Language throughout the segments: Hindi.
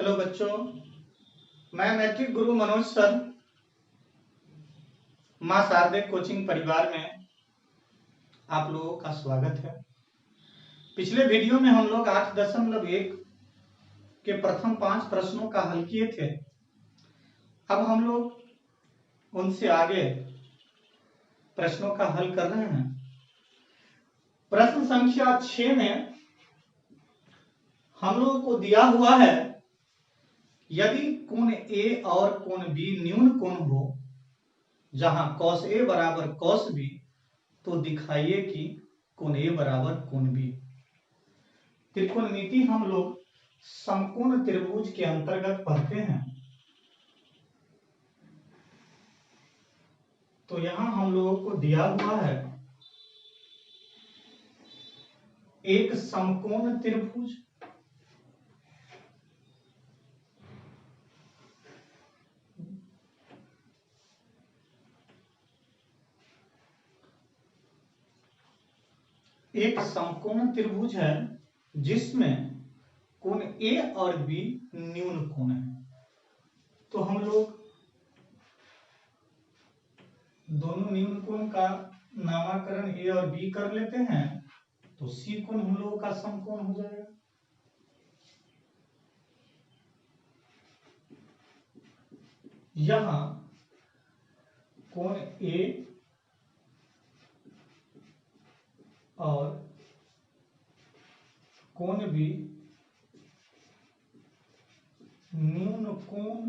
हेलो बच्चों, मैं मैट्रिक गुरु मनोज सर मां शारदे कोचिंग परिवार में आप लोगों का स्वागत है। पिछले वीडियो में हम लोग 8.1 के प्रथम 5 प्रश्नों का हल किए थे। अब हम लोग उनसे आगे प्रश्नों का हल कर रहे हैं। प्रश्न संख्या 6 में हम लोगों को दिया हुआ है, यदि कोण ए और कोण बी न्यून कोण हो जहां cos A बराबर cos B, तो दिखाइए कि कोण A बराबर कोण B। त्रिकोणमिति हम लोग समकोण त्रिभुज के अंतर्गत पढ़ते हैं। तो यहां हम लोगों को दिया हुआ है एक समकोण त्रिभुज, एक समकोण त्रिभुज है जिसमें कोण A और B न्यून कोण है। तो हम लोग दोनों न्यून कोण का नामकरण A और B कर लेते हैं, तो C कोण हम लोगों का समकोण हो जाएगा। यहां कोण A और कोण B न्यून कोण,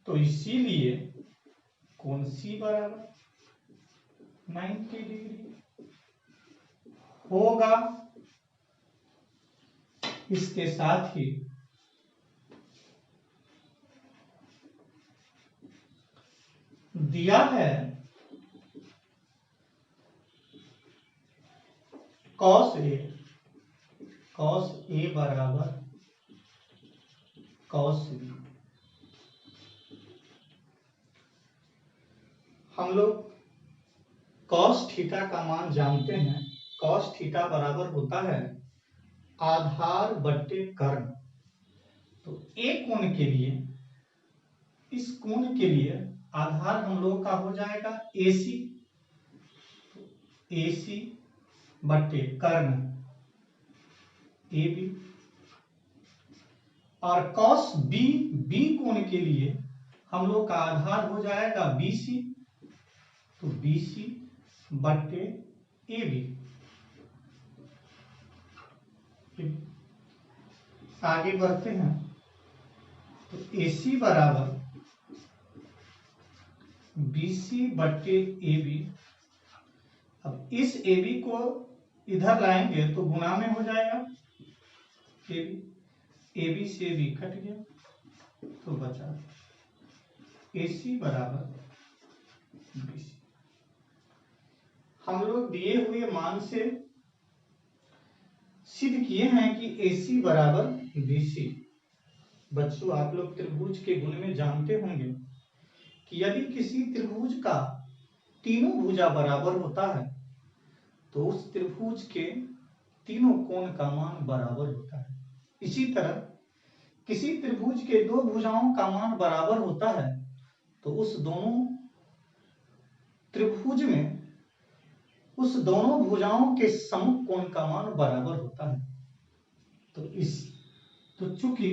तो इसीलिए कोण C बराबर 90 डिग्री होगा। इसके साथ ही दिया है cos A बराबर cos B। हम लोग cos थीटा का मान जानते हैं। cos थीटा बराबर होता है आधार बट्टे कर्ण। तो A कोण के लिए, इस कोण के लिए आधार हम लोग का हो जाएगा AC, AC बट्टे कर्ण AB। और cos B कोण के लिए हम लोग का आधार हो जाएगा BC, तो BC बट्टे AB। आगे बढ़ते हैं, तो AC बराबर BC बट्टे AB। अब इस AB को इधर लाएंगे तो गुणा में हो जाएगा AB से AB कट गया, तो बचा AC बराबर BC। हम लोग दिए हुए मान से सिद्ध किए हैं कि AC बराबर BC। बच्चों, आप लोग त्रिभुज के गुण में जानते होंगे कि यदि किसी त्रिभुज का तीनों भुजा बराबर होता है तो उस त्रिभुज के तीनों कोण का मान बराबर होता है। इसी तरह किसी त्रिभुज के दो भुजाओं का मान बराबर होता है तो उस दोनों त्रिभुज में उस दोनों भुजाओं के समकोण कोण का मान बराबर होता है। तो चूंकि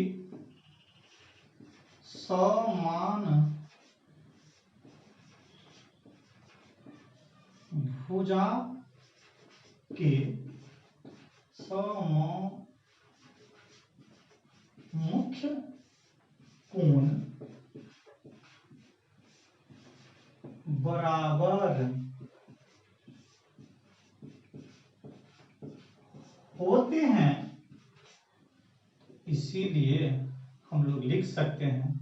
समान भुजा के मुख्य कोण बराबर होते हैं, इसीलिए हम लोग लिख सकते हैं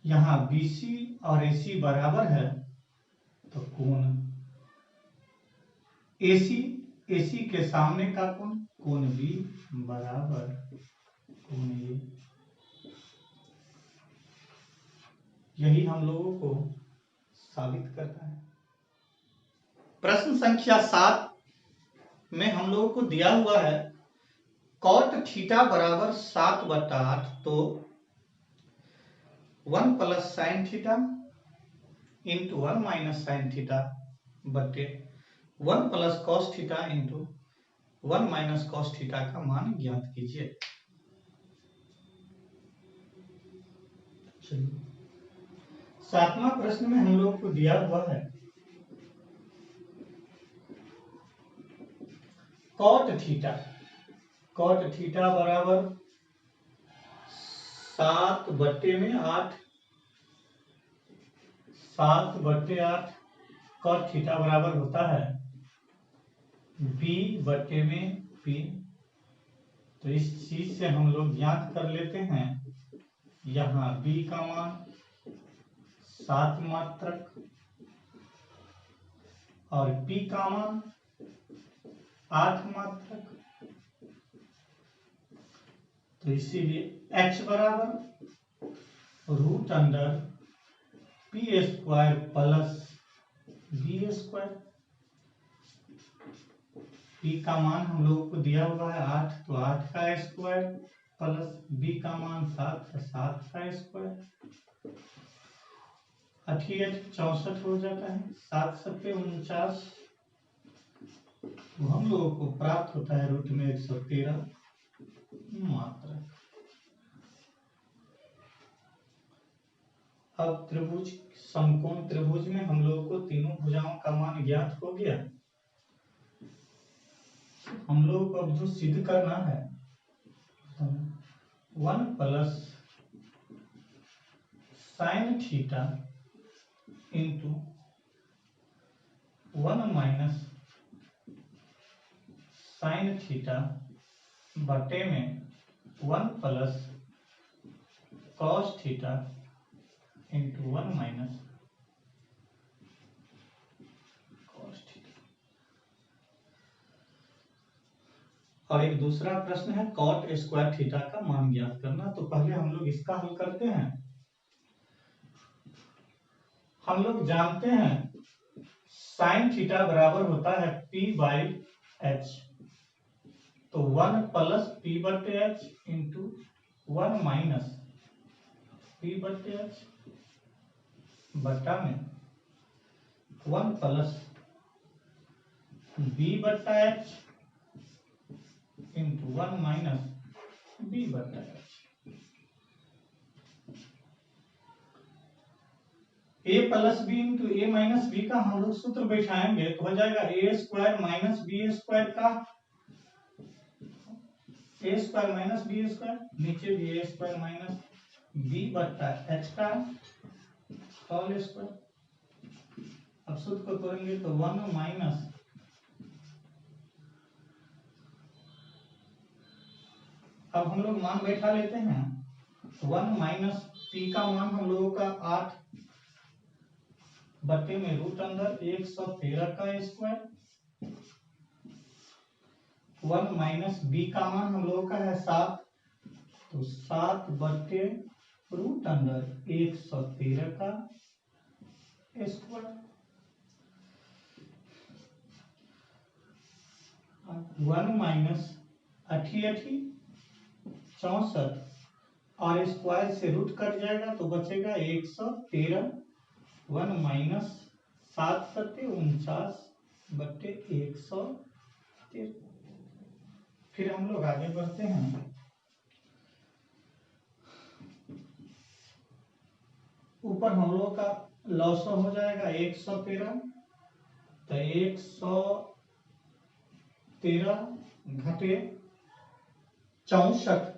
यहां BC और AC बराबर है, तो कोण AC के सामने का कोण B बराबर कोण A। यही हम लोगों को साबित करना है। प्रश्न संख्या 7 में हम लोगों को दिया हुआ है कॉट थीटा बराबर 7/8, तो 1 plus sine theta into 1 minus sine theta बटे 1 plus cos theta into 1 minus cos theta का मान ज्ञात कीजिए। चलिए, 7वां प्रश्न में हम लोग को दिया हुआ है कॉट थीटा बराबर 7/8, 7/8 कॉट थीटा बराबर होता है b/p। तो इस चीज से हम लोग ज्ञात कर लेते हैं, यहाँ b का मान 7 मात्रक और p का मान 8 मात्रक। तो इसीलिए h बराबर √under p² plus b²। p का मान हम लोग को दिया हुआ है 8, तो 8 का स्क्वायर प्लस b का मान 7, तो 7 का स्क्वायर। 8 64 हो जाता है, 7 7 49। तो हम लोगों को प्राप्त होता है रूट में 113 मात्रक। अब त्रिभुज, समकोण त्रिभुज में हम लोग को तीनों भुजाओं का मान ज्ञात हो गया। हम लोग को अब जो सिद्ध करना है 1 plus sine theta into 1 minus sine theta बटे में 1 plus cos theta into 1 minus cos theta. और एक दूसरा प्रश्न है कॉट स्क्वायर थीटा का मान ज्ञात करना। तो पहले हम लोग इसका हल करते हैं। हम लोग जानते हैं साइन थीटा बराबर होता है p/h। तो 1 plus p/h into 1 minus p/h बटा में 1 plus b/h into 1 minus b/h। a plus B into A minus B का हम लोग सूत्र बैठाएंगे तो हो जाएगा a² माइनस b² का a² माइनस b², नीचे भी a² माइनस b/h का होल स्क्वायर। अब सूत्र को तोड़ेंगे तो 1 माइनस अब हम लोग मान बैठा लेते हैं। 1 माइनस p का मान हम लोगों का 8 बटे में रूट अंदर 113 का स्क्वायर। 1 माइनस b का मान हम लोगों का है 7, तो 7 बटे रूट अंदर 113 का स्क्वायर। 1 माइनस 8 64 और स्क्वायर से रूट कट जाएगा तो बचेगा 113। 1 माइनस 7 7 49 बटे 113। फिर हम लोग आगे बढ़ते हैं। ऊपर हम लोग का लॉस हो जाएगा 113, तो 113 घटे 64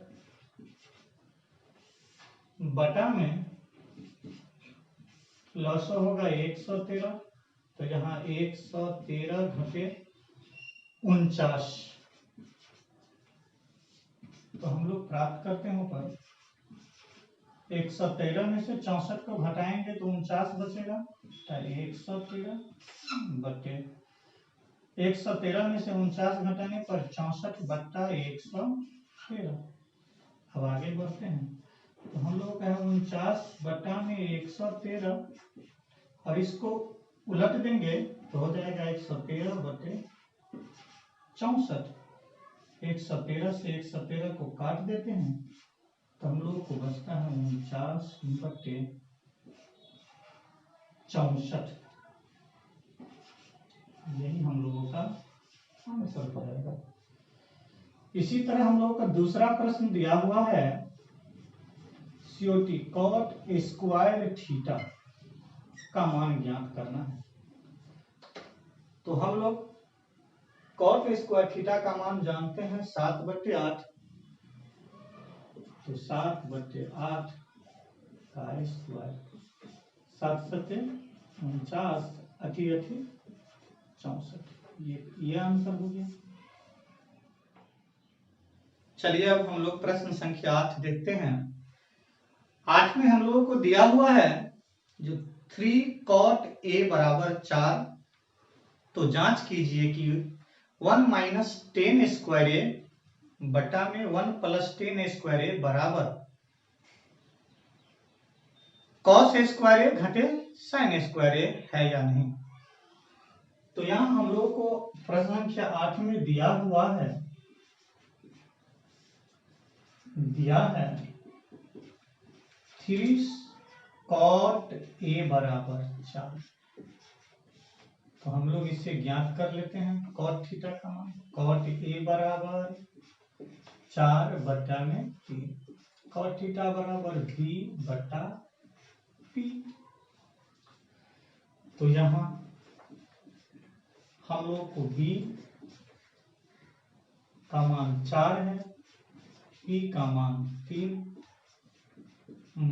बटा में लॉस होगा 113, तो यहाँ 113 घटे 49। तो हम लोग प्राप्त करते हैं ऊपर 113 में से 64 को घटाएंगे तो 49 बचेगा। 113 बटे 113 में से 49 घटाने पर 64 बट्टा 113। अब आगे बढ़ते हैं तो हम लोग का 49 बट्टा में 113 और इसको उलट देंगे तो हो जाएगा 113 बटे 64। एक 17 से एक 17 को काट देते हैं तो हम लोगों को बचता है 49/64। यही हम लोगों का आंसर हो जाएगा। इसी तरह हम लोगों का दूसरा प्रश्न दिया हुआ है COT cot स्क्वायर थीटा का मान ज्ञात करना है। तो हम लोग cot स्क्वायर थीटा का मान जानते हैं 7/8। तो 7/8 का स्क्वायर, 7 7 49, 8 8 64। ये आंसर हो गया। चलिए अब हम लोग प्रश्न संख्या 8 देखते हैं। 8 में हम लोगों को दिया हुआ है जो 3 cot a = 4। तो जांच कीजिए कि 1 - 10 स्क्वायर a बटा में 1 + 10 स्क्वायर a बराबर cos स्क्वायर a घटे sin स्क्वायर a है या नहीं। तो यहां हम लोगों को प्रश्न संख्या 8 में दिया है 3 cot a = 4। तो हम लोग इसे ज्ञात कर लेते हैं cot थीटा का मान। cot a = 4/3, cot theta = v/p। तो यहां हम लोग को v का मान 4 है, p का मान 3,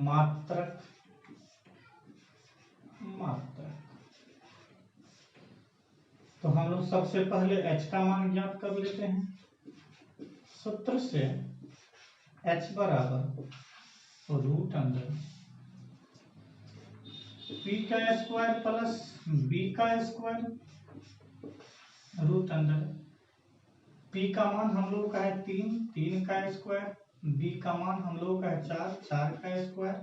मात्रक। तो हम लोग सबसे पहले h का मान ज्ञात कर लेते हैं। सूत्र से h = √p² plus b²। p का मान हम लोग का है 3, 3² b का मान हम लोग का है 4, 4²।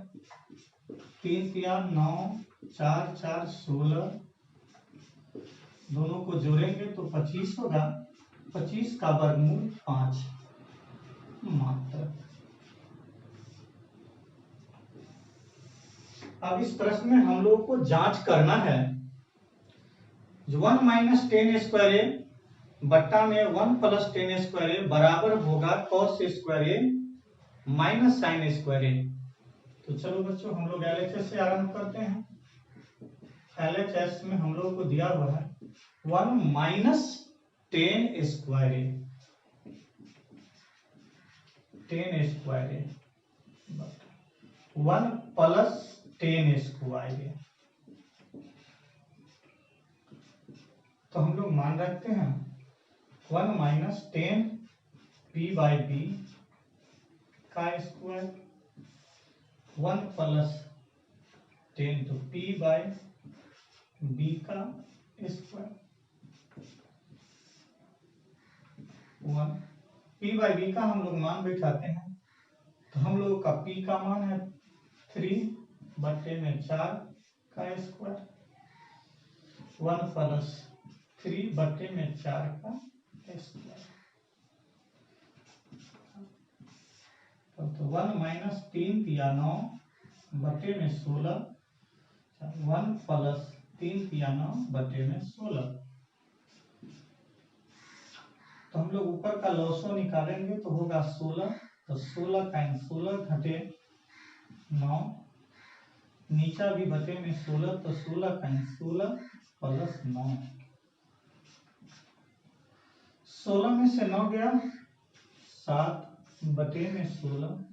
3 3 9, 4 4 16। दोनों को जोड़ेंगे तो 25 होगा। 25 का वर्गमूल 5 मात्र। अब इस प्रश्न में हम लोग को जांच करना है 1 - 10 स्क्वायर a बट्टा में 1 + 10 स्क्वायर a बराबर होगा cos square a minus sin square a। तो चलो बच्चों हम लोग LHS से आरंभ करते हैं। LHS में हम लोग को दिया हुआ है 1 - 10 square a, 10 square a 1 + 10 square a। तो हम लोग मान रखते हैं 1 - 10 p/b का स्क्वायर, 1 + 10 तो p/b का स्क्वायर। 1 p/b का हम लोग मान बैठाते हैं। तो हम लोग का p का मान है 3/4 का स्क्वायर, 1 + 3/4 का स्क्वायर। तो 1 - 3 × 9 / 16, 1 + 3 × 9 / 16। तो हम लोग ऊपर का लॉसो निकालेंगे तो होगा 16। तो 16 × 16 घटे 9, नीचा भी बटे में 16। तो 16 × 16 + 9, 16 में से 9 गया 7/16।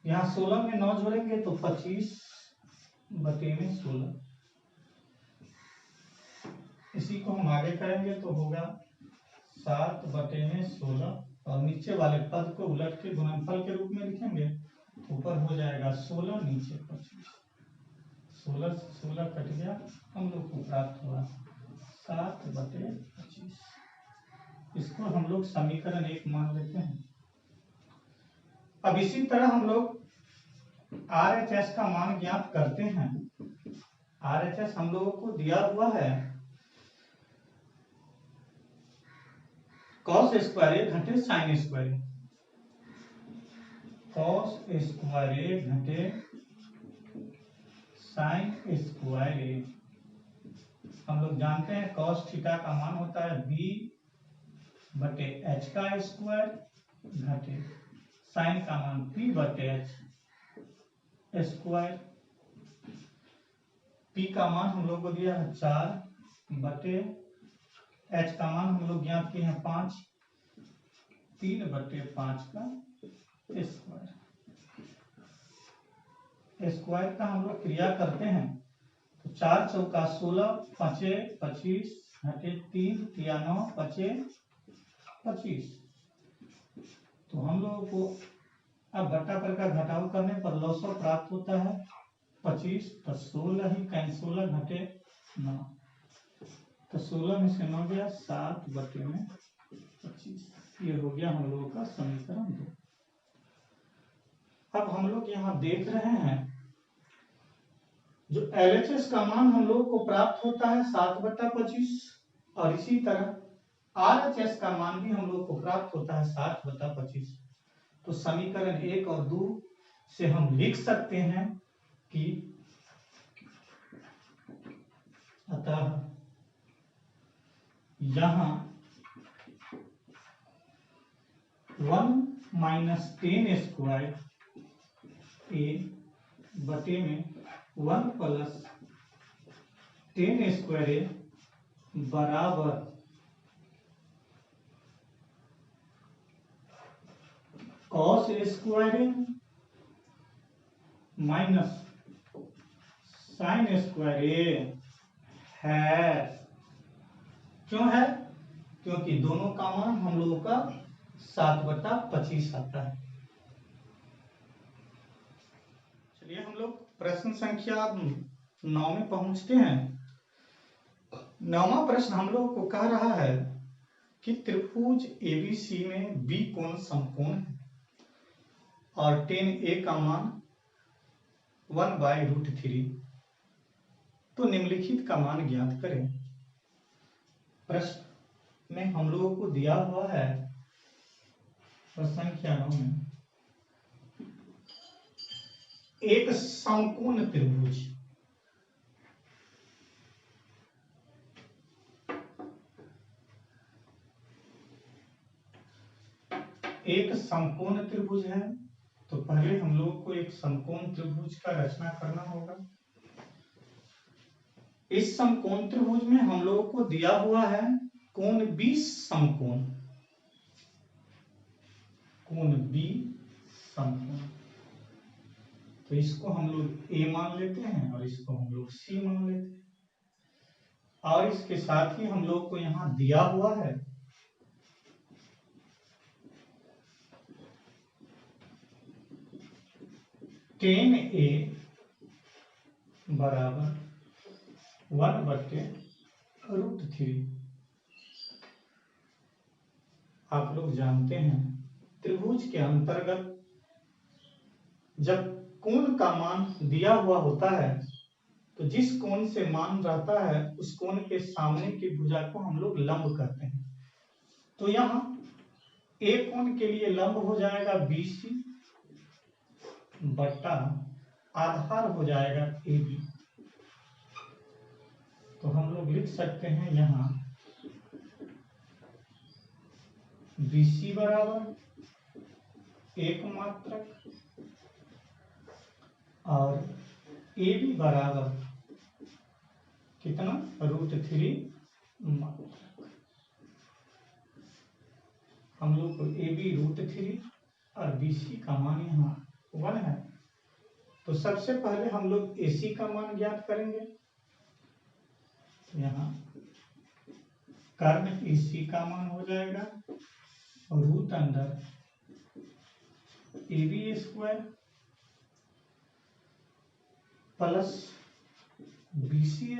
यहाँ 16 में 9 जोड़ेंगे तो 25/16। इसी को हम आगे करेंगे तो होगा 7/16 और नीचे वाले पद को उलट के गुणनफल के रूप में लिखेंगे। ऊपर हो जाएगा 16, नीचे 25। 16 से 16 कट गया, हम लोग को प्राप्त हुआ 7/25। इसको हम लोग समीकरण 1 मान लेते हैं। अब इसी तरह हम लोग RHS का मान ज्ञात करते हैं। RHS हम लोगों को दिया हुआ है कॉस स्क्वायर ए घटे साइन स्क्वायर ए, कॉस स्क्वायर ए घटे साइन स्क्वायर ए। हम लोग जानते हैं कॉस थीटा का मान होता है बी बटे एच का स्क्वायर घटे साइन का मान पी बटे एच स्क्वायर। पी का मान हम लोग को दिया है 4 बटे एच का मान हम लोग ज्ञात किए हैं 5, 3 बटे 5 का स्क्वायर। स्क्वायर का हम लोग क्रिया करते हैं तो 4 चौका 16, 5 25 घटे 3 या 9 5 25। तो हम लोगों को अब बट्टा पर का घटाव करने पर लौसर प्राप्त होता है 25, तो 16 ही 16 घटे 9, तो 16 में से 9 गया 7 बटे में 25। ये हो गया हम लोगों का समीकरण 2। अब हम लोग यहाँ देख रहे हैं जो LHS का मान हम लोगों को प्राप्त होता है 7/25 और इसी तरह RHS का मान भी हम लोग को प्राप्त होता है 7/25। तो समीकरण 1 और 2 से हम लिख सकते हैं कि अतः यहाँ 1 - 10 स्क्वायर ए बटे में 1 + 10 स्क्वायर ए बराबर कॉस स्क्वायर ए माइनस साइन स्क्वायर ए है। क्यों है? क्योंकि दोनों का मान हम लोगों का 7/25 आता है। चलिए हम लोग प्रश्न संख्या 9 में पहुंचते हैं। 9वां प्रश्न हम लोगों को कह रहा है कि त्रिभुज ABC में B कोण समकोण है और tan A का मान 1/√3, तो निम्नलिखित का मान ज्ञात करें। प्रश्न में हम लोगों को दिया हुआ है प्रश्न संख्या 9 में एक समकोण त्रिभुज एक समकोण त्रिभुज है। तो पहले हम लोगों को एक समकोण त्रिभुज का रचना करना होगा। इस समकोण त्रिभुज में हम लोगों को दिया हुआ है कोण B समकोण, कोण B समकोण। तो इसको हम लोग A मान लेते हैं और इसको हम लोग C मान लेते हैं। और इसके साथ ही हम लोग को यहाँ दिया हुआ है tan A बराबर 1/√3। आप लोग जानते हैं त्रिभुज के अंतर्गत जब कोण का मान दिया हुआ होता है तो जिस कोण से मान रहता है उस कोण के सामने की भुजा को हम लोग लंब कहते हैं। तो यहाँ A कोण के लिए लंब हो जाएगा BC बट्टा आधार हो जाएगा AB। तो हम लोग लिख सकते हैं यहाँ BC बराबर 1 मात्रक और AB बराबर कितना √3 मात्रक। हम लोग को AB √3 और BC का मान यहाँ 1 है। तो सबसे पहले हम लोग AC का मान ज्ञात करेंगे। यहाँ कर्ण AC का मान हो जाएगा √under AB² plus BC²।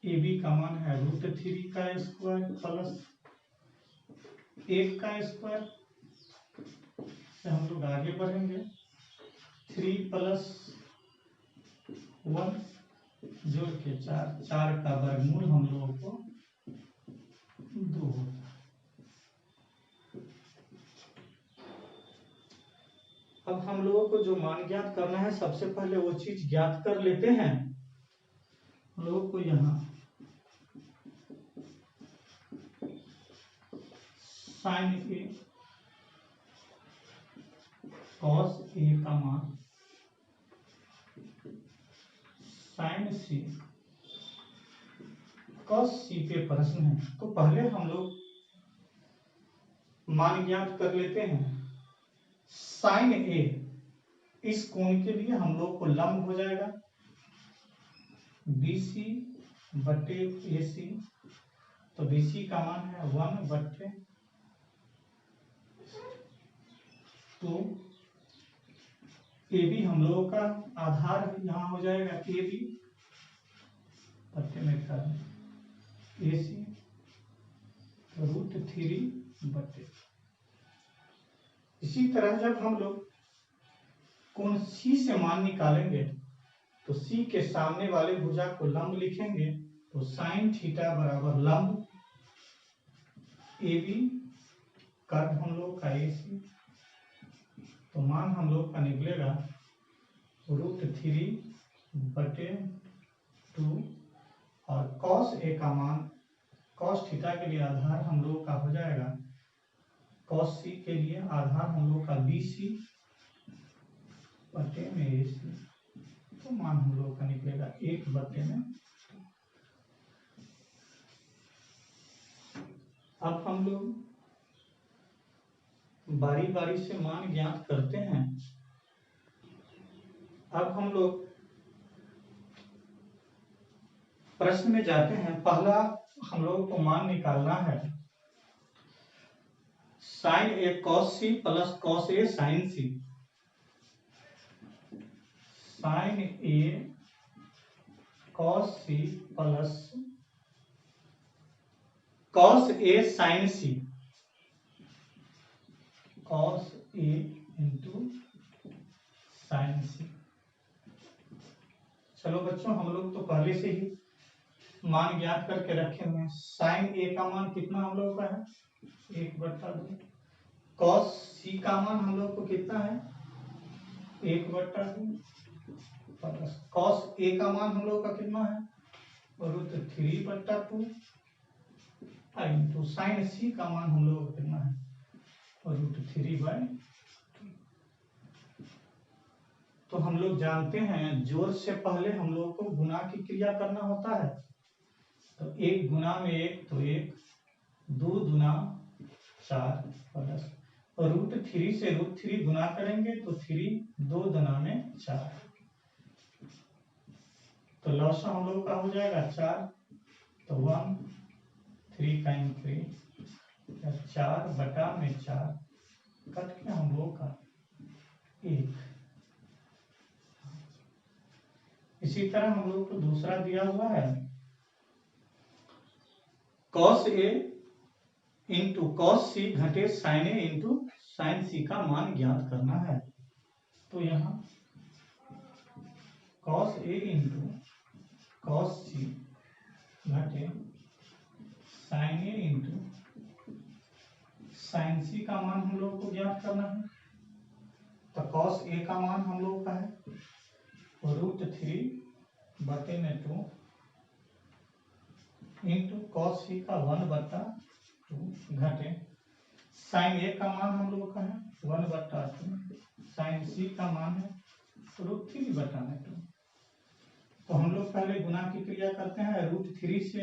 AB का मान है √3 का स्क्वायर प्लस 1 का स्क्वायर। से हम लोग आगे बढ़ेंगे 3 + 1 जोड़ के 4 का वर्गमूल हम लोगों को 2 होता है। अब हम लोगों को जो मान ज्ञात करना है, सबसे पहले वो चीज ज्ञात कर लेते हैं। हम लोगों को यहाँ साइन ए कॉस ए का मान साइन सी कॉस सी पे प्रश्न है, तो पहले हम लोग मान ज्ञात कर लेते हैं। साइन ए इस कोण के लिए हम लोग को लंब हो जाएगा BC बटे AC, तो BC का मान है 1/2। AB हम लोगों का आधार यहाँ हो जाएगा AB बटे में AC √3 बटे। इसी तरह जब हम लोग कोण C से मान निकालेंगे तो C के सामने वाले भुजा को लंब लिखेंगे, तो साइन थीटा बराबर लंब AB कर्व हम लोग का AC, तो मान हम लोग का निकलेगा √3/2 और cos A का मान cos थीटा के लिए आधार हम लोग का हो जाएगा, cos C के लिए आधार हम लोग का BC बटे में AC, तो मान हम लोग का निकलेगा 1/2। अब हम लोग बारी बारी से मान ज्ञात करते हैं। अब हम लोग प्रश्न में जाते हैं। पहला हम लोगों को मान निकालना है sign A cos C plus cos A sign C. Sign A cos C plus cos A sign C, cos A into sine सी। चलो बच्चों, हम लोग तो पहले से ही मान ज्ञात करके रखे हुए हैं। साइन ए का मान कितना हम लोग का है 1/2। कॉस सी का मान हम लोग को कितना है 1/2। कॉस ए का मान हम लोग का कितना है √3/2 इंटू साइन सी का मान हम लोग का कितना है √3/2। तो हम लोग जानते हैं जोड़ से पहले हम लोग को गुना की क्रिया करना होता है, तो 1 गुना में 1 तो 1, 2 गुना 4 प्लस √3 से √3 गुना करेंगे तो 3, 2 गुना में 4, तो लॉसा हम लोग का हो जाएगा 4, तो 1 3 टाइम 3 4/4 कट के हम लोग का 1। इसी तरह हम लोग को दूसरा दिया हुआ है cos A into cos C घटे sin A into sin C का मान ज्ञात करना है। तो यहाँ cos A into cos C घटे sin A into sin C का मान हम लोग को ज्ञात करना है। तो cos A का मान हम लोग का है √3/2 इंटू cos C का 1/2 घटे sin A का मान हम लोग का है 1/2, sin C का मान है √3/2। तो हम लोग पहले गुना की क्रिया करते हैं। √3 से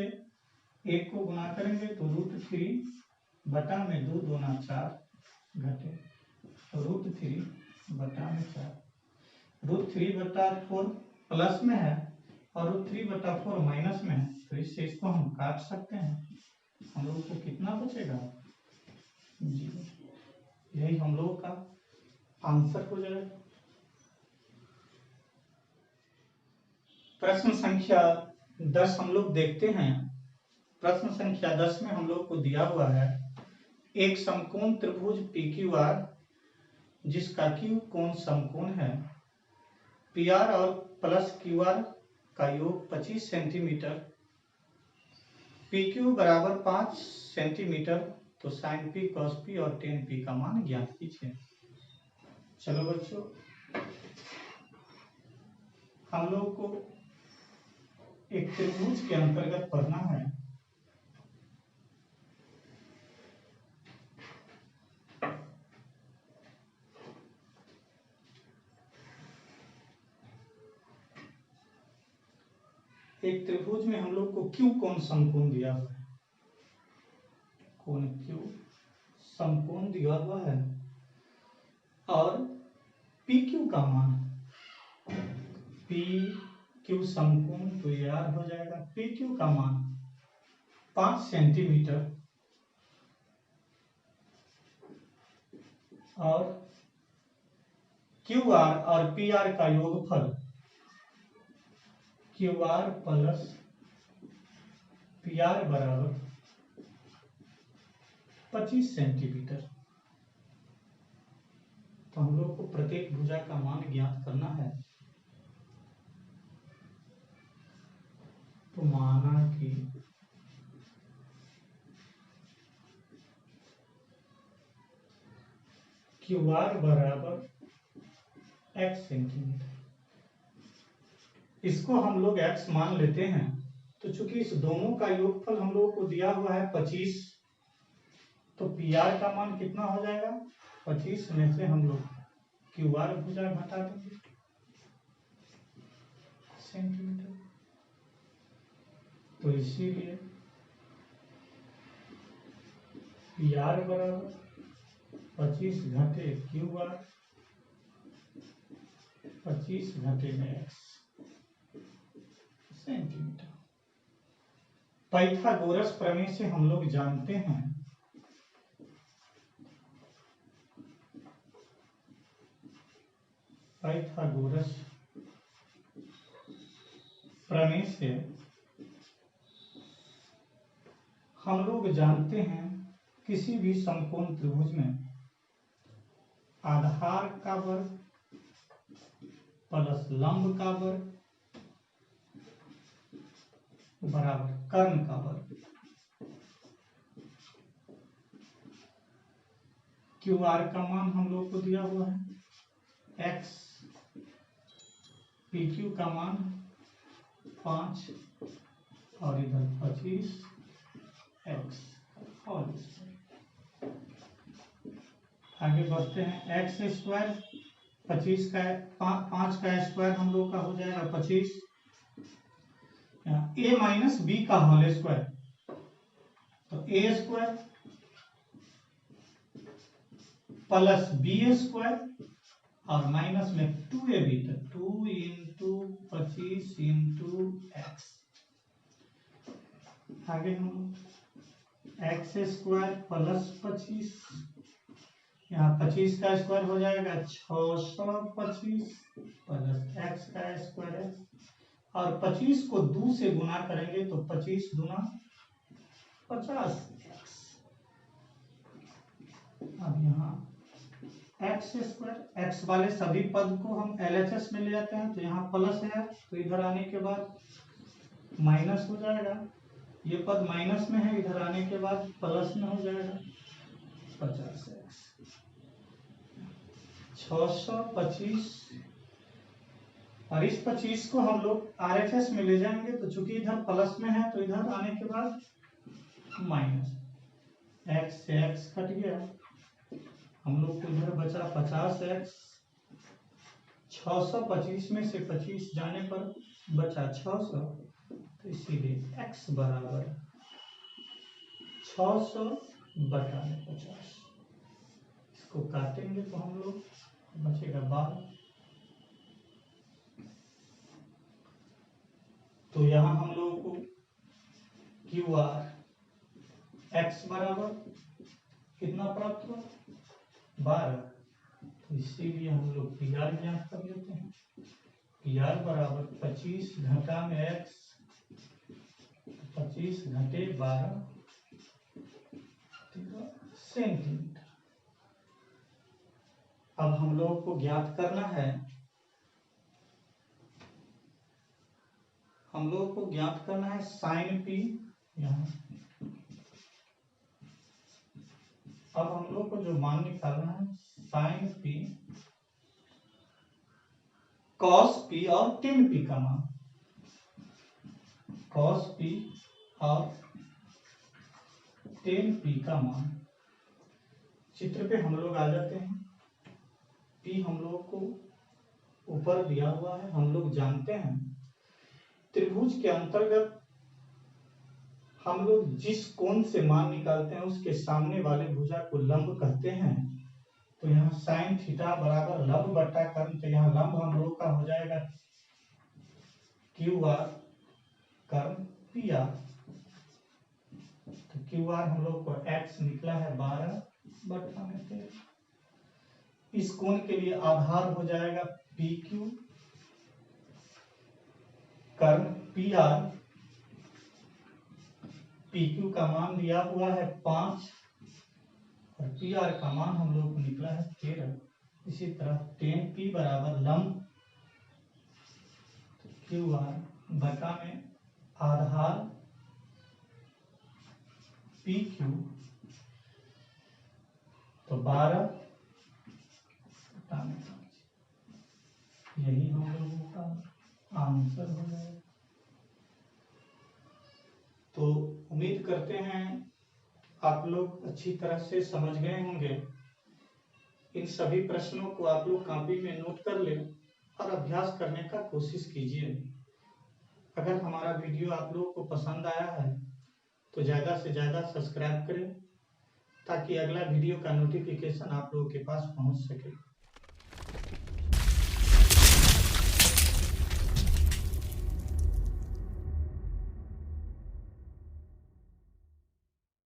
1 को गुना करेंगे तो √3/2 दूना 4 घटे √3/4। √3/4 प्लस में है और √3/4 माइनस में है, तो इससे इसको हम काट सकते हैं। हम लोग को कितना बचेगा 0। यही हम लोग का आंसर हो जाएगा। प्रश्न संख्या 10 हम लोग देखते हैं। प्रश्न संख्या 10 में हम लोग को दिया हुआ है एक समकोण त्रिभुज PQR जिसका Q कोण समकोण है, PR और प्लस QR का योग 25 सेंटीमीटर पी क्यू बराबर 5 सेंटीमीटर, तो साइन पी कॉस पी और टेन पी का मान ज्ञात कीजिए। चलो बच्चों, हम लोग को एक त्रिभुज के अंतर्गत पढ़ना है। एक त्रिभुज में हम लोग को क्यू कोण समकोण दिया हुआ है, कोण क्यू समकोण दिया हुआ है, और पी क्यू का मान, पी क्यू समकोण तो यार हो जाएगा, पी क्यू का मान 5 सेंटीमीटर और क्यू आर और पी आर का योगफल Q R plus P R बराबर 25 सेंटीमीटर। तो हम लोग को प्रत्येक भुजा का मान ज्ञात करना है। तो माना कि क्यू आर बराबर x सेंटीमीटर, इसको हम लोग x मान लेते हैं। तो चूंकि इस दोनों का योगफल हम लोगों को दिया हुआ है 25, तो पी आर का मान कितना हो जाएगा, 25 में से हम लोग क्यू आर भुजा घटा देंगे सेंटीमीटर। तो इसीलिए पी आर बराबर 25 घटे क्यू आर, 25 घटे में एक्स सेंटीमीटर। पाइथागोरस प्रमेय से हम लोग जानते हैं पाइथागोरस प्रमेय से हम लोग जानते हैं किसी भी समकोण त्रिभुज में आधार का वर्ग प्लस लंब का वर्ग बराबर कर्ण का वर्ग। क्यू आर का मान हम लोग को दिया हुआ है x, पी क्यू का मान 5 और इधर 25 x। और आगे बढ़ते हैं, एक्स स्क्वायर 25 का 5 का स्क्वायर हम लोग का हो जाएगा 25, ए माइनस बी का होल स्क्वायर, तो ए स्क्वायर प्लस बी स्क्वायर और माइनस में 2ab, तो 2 इंटू 25 इंटू एक्स। आगे हम एक्स स्क्वायर प्लस 25, यहाँ 25 का स्क्वायर हो जाएगा 625 प्लस एक्स का स्क्वायर एक्स, और 25 को 2 से गुना करेंगे तो 25 दूना 50 एक्स। अब यहाँ एक्स स्क्वायर, एक्स वाले सभी पद को हम LHS में ले जाते हैं, तो यहाँ प्लस है तो इधर आने के बाद माइनस हो जाएगा, ये पद माइनस में है, इधर आने के बाद प्लस में हो जाएगा 50 एक्स। 625 और इस 25 को हम लोग RHS में ले जाएंगे, तो चूंकि इधर प्लस में है तो इधर आने के बाद माइनस, एक्स से एक्स कट गया, हम लोग को इधर बचा 50 एक्स। 625 में से 25 जाने पर बचा 600, तो इसीलिए x बराबर 600 बटा 50। इसको काटेंगे तो हम लोग बचेगा 12। तो यहां हम लोगों को क्यू आर एक्स बराबर कितना प्राप्त हुआ, 12। तो इसीलिए हम लोग पी आर ज्ञात कर लेते हैं। पी आर बराबर 25 घटा में एक्स, 25 घटे 12 सेंटीमीटर। अब हम लोग को ज्ञात करना है, हम लोग को ज्ञात करना है साइन पी यहाँ अब हम लोग को जो मान निकालना है साइन पी कॉस पी और टेन पी का मान, कॉस पी और टेन पी का मान। चित्र पे हम लोग आ जाते हैं। पी हम लोग को ऊपर दिया हुआ है। हम लोग जानते हैं त्रिभुज के अंतर्गत हम लोग जिस कोण से मान निकालते हैं उसके सामने वाले भुजा को लंब कहते हैं। तो यहाँ साइन थीटा बराबर लंब बटा कर्म, तो यहाँ लंब हम लोग का हो जाएगा क्यू आर कर्म पी आर। तो क्यू आर हम लोग को एक्स निकला है 12/13। इस कोण के लिए आधार हो जाएगा पी क्यू कर्म पी आर। पी क्यू का मान दिया हुआ है 5 और पी आर का मान हम लोग को निकला है 13। इसी तरह 10 पी बराबर लंब क्यू आर बटा में आधार पी क्यू, तो 12 बटा में 5। यही हम लोगों का आंसर हो जाएगा। तो उम्मीद करते हैं आप लोग अच्छी तरह से समझ गए होंगे। इन सभी प्रश्नों को आप लोग कॉपी में नोट कर लें और अभ्यास करने का कोशिश कीजिए। अगर हमारा वीडियो आप लोगों को पसंद आया है तो ज़्यादा से ज़्यादा सब्सक्राइब करें ताकि अगला वीडियो का नोटिफिकेशन आप लोगों के पास पहुंच सके।